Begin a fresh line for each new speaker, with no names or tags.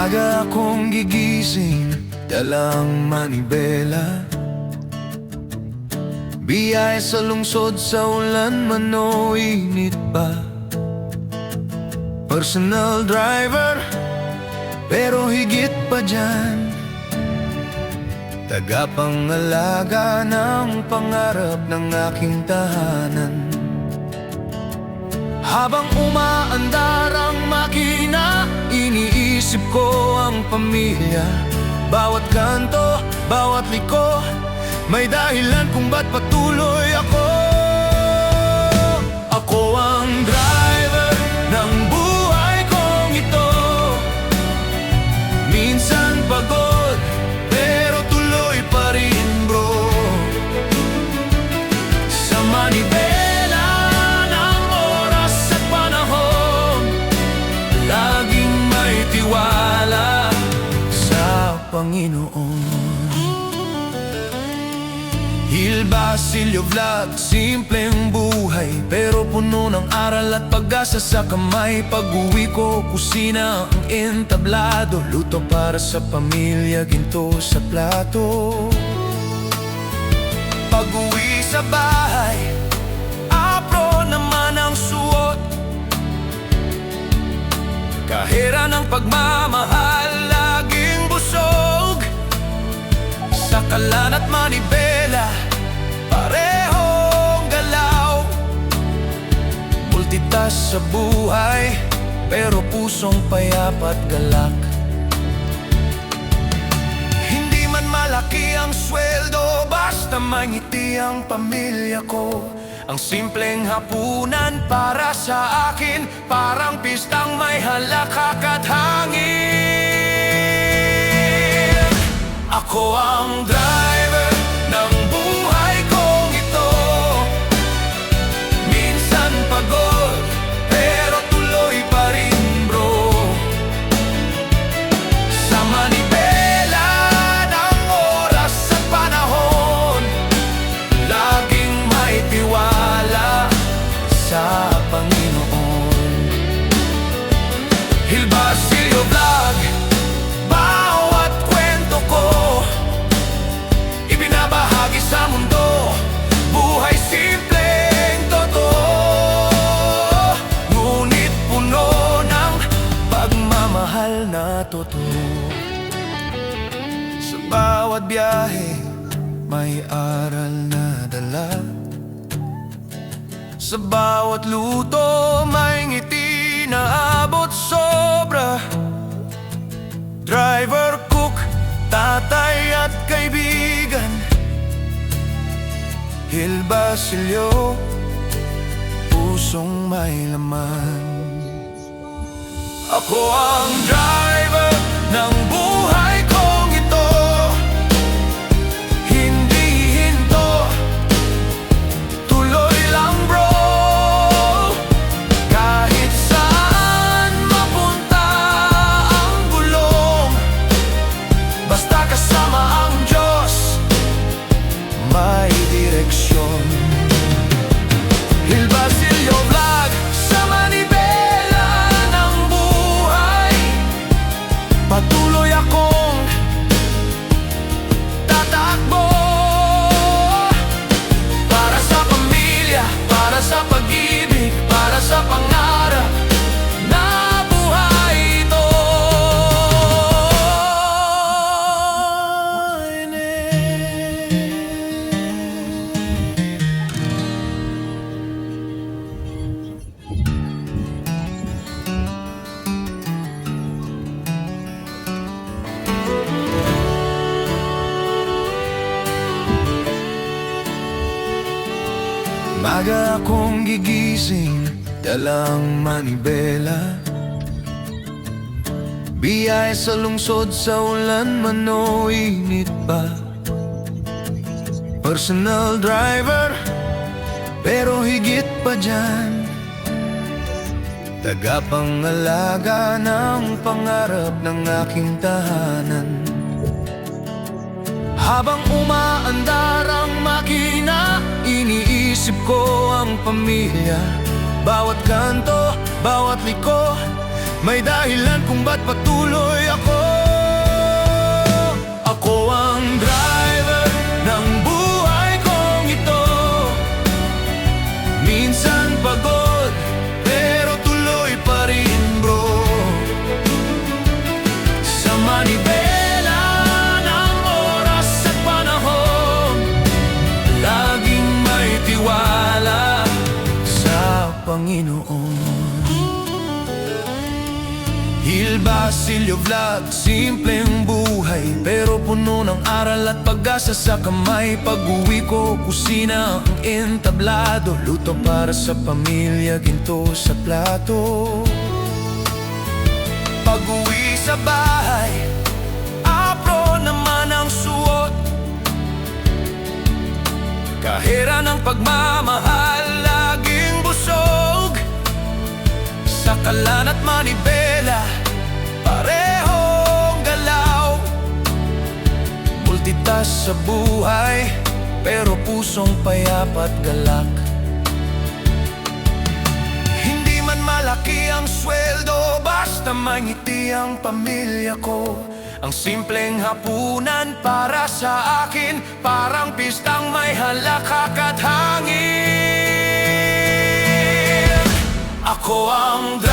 Maga akong gigising, dalang manibela. Biyaya sa lungsod, sa ulan man o init pa. Personal driver, pero higit pa dyan, tagapangalaga ng pangarap ng aking tahanan. Habang umaandar ang makina, iniisip ko ang pamilya. Bawat kanto, bawat liko, may dahilan kung ba't patuloy ako. Ako ang driver ng buhay kong ito. Minsan pagod, pero tuloy pa rin bro. Sa manibela ng oras at panahon, laging may tiwala sa Panginoon. Hil Basilio Vlog, simpleng buhay pero puno ng aral at pag-asa sa kamay. Pag-uwi ko, kusina ang entablado, luto para sa pamilya, ginto sa plato. Pag-uwi sa bahay, apro naman ang suot. Kahera ng pagmamahal, laging busog. Sakalan at manibela, parehong galaw. Multitask sa buhay, pero pusong payapat galak. Hindi man malaki ang sweldo, basta may ngiti ang pamilya ko. Ang simpleng hapunan para sa akin, parang pistang may halakak at hangin. Ako ang driver ng buhay kong ito. Minsan pagod, pero tuloy pa rin bro. Sa manibela ng oras at panahon, laging may tiwala sa Panginoon. Hil Basilio Vlog, bawat kwento ko ibinabahagi sa mundo. Buhay simpleng totoo, ngunit puno ng pagmamahal na totoo. Sa bawat biyahe, may aral na dala. Sa bawat luto, may ngiti na abot sobra. Driver, cook, tatay at kaibigan, Hil Basilio, pusong may laman. Ako ang driver ng buhay kong ito. Hindi hinto, tuloy lang bro. Kahit saan mapunta ang gulong, basta kasama ang Diyos, may direksyon. Hil Basilio Vlog, sa manibela ng buhay, patuloy akong tatakbo. Para sa pamilya, para sa pag-ibig, para sa pangarap na buhay ito. Maga akong gigising, dalang manibela. Biyaya sa lungsod, sa ulan man o init pa. Personal driver, pero higit pa dyan, tagapangalaga ng pangarap ng aking tahanan. Habang umaandar ang makina, iniisip ko ang pamilya. Bawat kanto, bawat liko, may dahilan kung ba't patuloy ako. Basilio Vlog, simpleng buhay pero puno ng aral at pag-asa sa kamay. Pag-uwi ko, kusina ang entablado, luto para sa pamilya, ginto sa plato. Pag-uwi sa bahay, apron naman ang suot, kahera ng pagmamahal, laging busog. Sakalan at manibela, parehong galaw. Multitask sa buhay, pero pusong payapa at galak. Hindi man malaki ang sweldo, basta may ngiti ang pamilya ko. Ang simpleng hapunan para sa akin, parang pistang may halakak at hangin. Ako ang